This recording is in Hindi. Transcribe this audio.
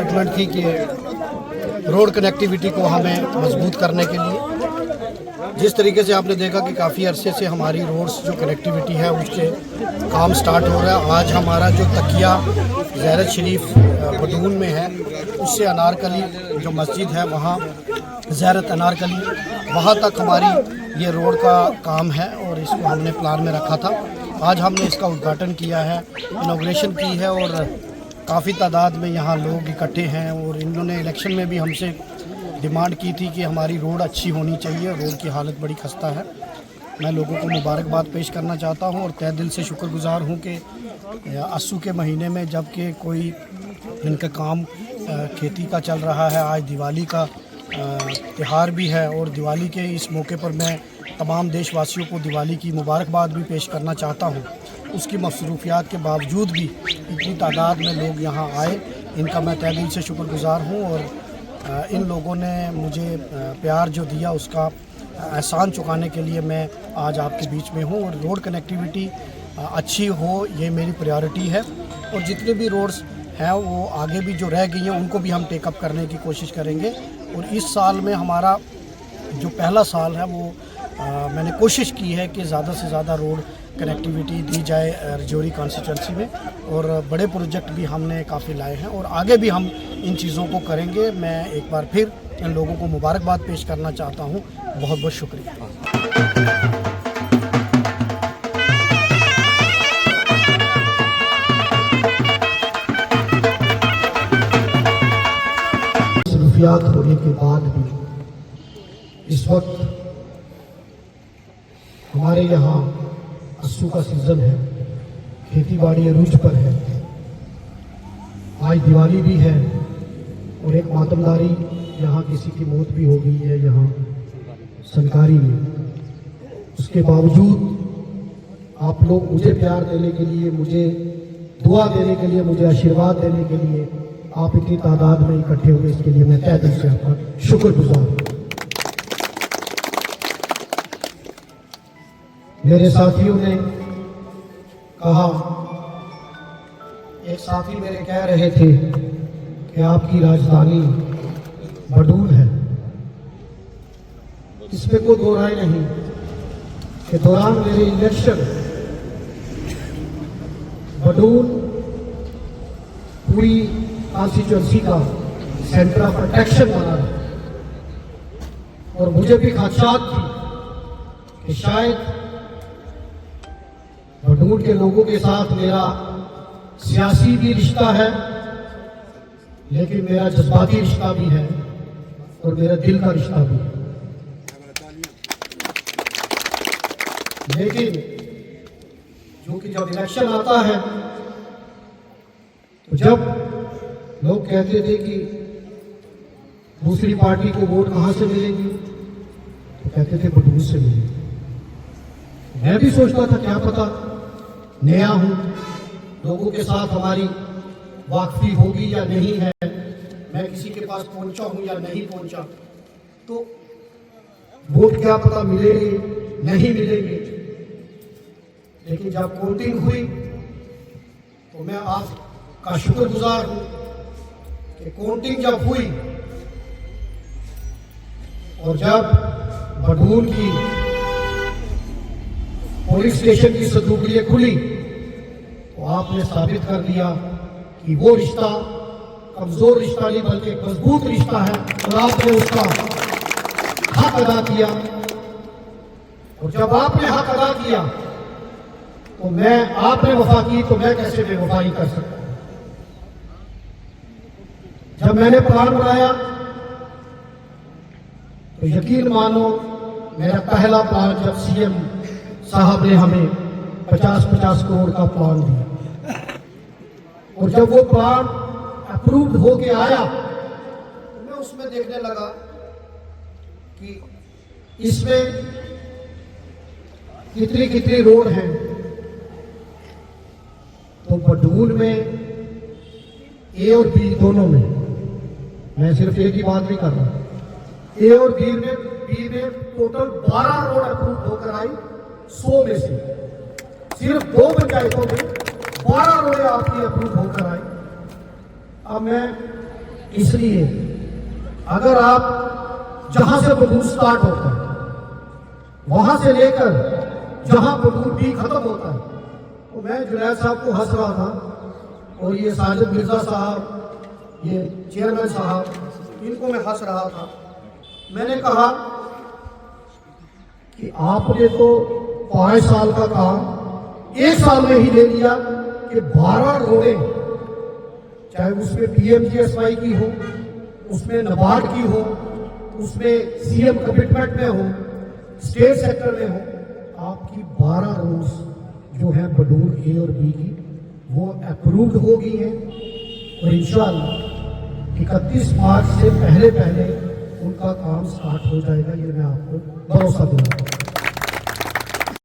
कमिटमेंट थी कि रोड कनेक्टिविटी को हमें मजबूत करने के लिए जिस तरीके से आपने देखा कि काफ़ी अरसे से हमारी रोड्स जो कनेक्टिविटी है उसके काम स्टार्ट हो रहा है। आज हमारा जो तकिया ज़ैरत शरीफ बडून में है उससे अनारकली जो मस्जिद है वहाँ ज़ैरत अनारकली वहाँ तक हमारी ये रोड का काम है और इसको हमने प्लान में रखा था। आज हमने इसका उद्घाटन किया है, इनॉग्रेशन की है और काफ़ी तादाद में यहाँ लोग इकट्ठे हैं और इन्होंने इलेक्शन में भी हमसे डिमांड की थी कि हमारी रोड अच्छी होनी चाहिए। रोड की हालत बड़ी खस्ता है। मैं लोगों को मुबारकबाद पेश करना चाहता हूँ और तहे दिल से शुक्रगुजार हूँ कि अस्सू के महीने में जबकि कोई इनका काम खेती का चल रहा है, आज दिवाली का त्यौहार भी है और दिवाली के इस मौके पर मैं तमाम देशवासियों को दिवाली की मुबारकबाद भी पेश करना चाहता हूँ। उसकी मसरूफियात के बावजूद भी इतनी तादाद में लोग यहाँ आए, इनका मैं तहे दिल से शुक्रगुजार हूँ और इन लोगों ने मुझे प्यार जो दिया उसका एहसान चुकाने के लिए मैं आज आपके बीच में हूँ। और रोड कनेक्टिविटी अच्छी हो ये मेरी प्रायोरिटी है और जितने भी रोड्स हैं वो आगे भी जो रह गई हैं उनको भी हम टेकअप करने की कोशिश करेंगे। और इस साल में हमारा जो पहला साल है वो मैंने कोशिश की है कि ज़्यादा से ज़्यादा रोड कनेक्टिविटी दी जाए रजौरी कॉन्स्टिट्यूंसी में और बड़े प्रोजेक्ट भी हमने काफ़ी लाए हैं और आगे भी हम इन चीज़ों को करेंगे। मैं एक बार फिर इन लोगों को मुबारकबाद पेश करना चाहता हूँ। बहुत बहुत शुक्रिया। मसरूफियात होने के बाद भी इस वक्त हमारे यहाँ अस्सू का सीज़न है, खेती बाड़ी अरूज पर है। आज दिवाली भी है और एक मातमदारी यहाँ किसी की मौत भी हो गई है यहाँ सरकारी में। उसके बावजूद आप लोग मुझे प्यार देने के लिए, मुझे दुआ देने के लिए, मुझे आशीर्वाद देने के लिए आप इतनी तादाद में इकट्ठे हुए, इसके लिए मैं तहे दिल से आपका शुक्रगुजार हूँ। मेरे साथियों ने कहा, एक साथी मेरे कह रहे थे कि आपकी राजधानी बडून है। इसमें कोई दो राय नहीं कि दौरान मेरे इलेक्शन बडून पूरी कॉन्स्टिट्यूंसी का सेंटर ऑफ अट्रैक्शन बना है और मुझे भी खदशात थी कि शायद बडून के लोगों के साथ मेरा सियासी भी रिश्ता है लेकिन मेरा जज्बाती रिश्ता भी है और मेरा दिल का रिश्ता भी है। लेकिन जो कि जब इलेक्शन आता है तो जब लोग कहते थे कि दूसरी पार्टी को वोट कहां से मिलेगी तो कहते थे बडून से मिलेगी। मैं भी सोचता था क्या पता, नया हूं, लोगों के साथ हमारी वाकफी होगी या नहीं है, मैं किसी के पास पहुंचा हूं या नहीं पहुंचा, तो वोट क्या पता मिलेंगे नहीं मिलेंगे। लेकिन जब काउंटिंग हुई तो मैं आपका शुक्रगुजार हूं कि काउंटिंग जब हुई और जब बडून की पुलिस स्टेशन की संदूकड़ियां खुली तो आपने साबित कर दिया कि वो रिश्ता कमजोर रिश्ता नहीं बल्कि एक मजबूत रिश्ता है और आपने उसका हक अदा किया। और जब आपने हक अदा किया तो आपने वफा की तो मैं कैसे बेवफाई कर सकता हूं। जब मैंने प्लान बनाया तो यकीन मानो मेरा पहला प्लान जब सीएम साहब ने हमें 50-50 करोड़ का प्लान दिया और जब वो प्लान अप्रूव्ड होके आया तो मैं उसमें देखने लगा कि इसमें कितनी कितनी रोड हैं। तो बडून में ए और बी दोनों में, मैं सिर्फ एक ही बात भी कर रहा हूं, ए और बी में टोटल 12 रोड अप्रूव होकर आई 100 में से। सिर्फ 2 पंचायतों में 12 रोडें आपकी अप्रूव होकर आई। अब मैं इसलिए अगर आप जहां से बडूर स्टार्ट होता है वहां से लेकर जहां बडूर भी खत्म होता है, तो मैं जुनैद साहब को हंस रहा था और ये साजिद मिर्जा साहब, ये चेयरमैन साहब, इनको मैं हंस रहा था। मैंने कहा कि आपने तो 5 साल का काम 1 साल में ही ले लिया कि 12 रोडें, चाहे उसमें PMGSY की हो, उसमें नाबार्ड की हो, उसमें CM कमिटमेंट में हो, स्टेट सेक्टर में हो, आपकी 12 रोड्स जो है बडूर A और B की वो अप्रूव्ड हो गई हैं और इंशाअल्लाह 31 मार्च से पहले उनका काम स्टार्ट हो जाएगा। ये मैं आपको भरोसा दूंगा।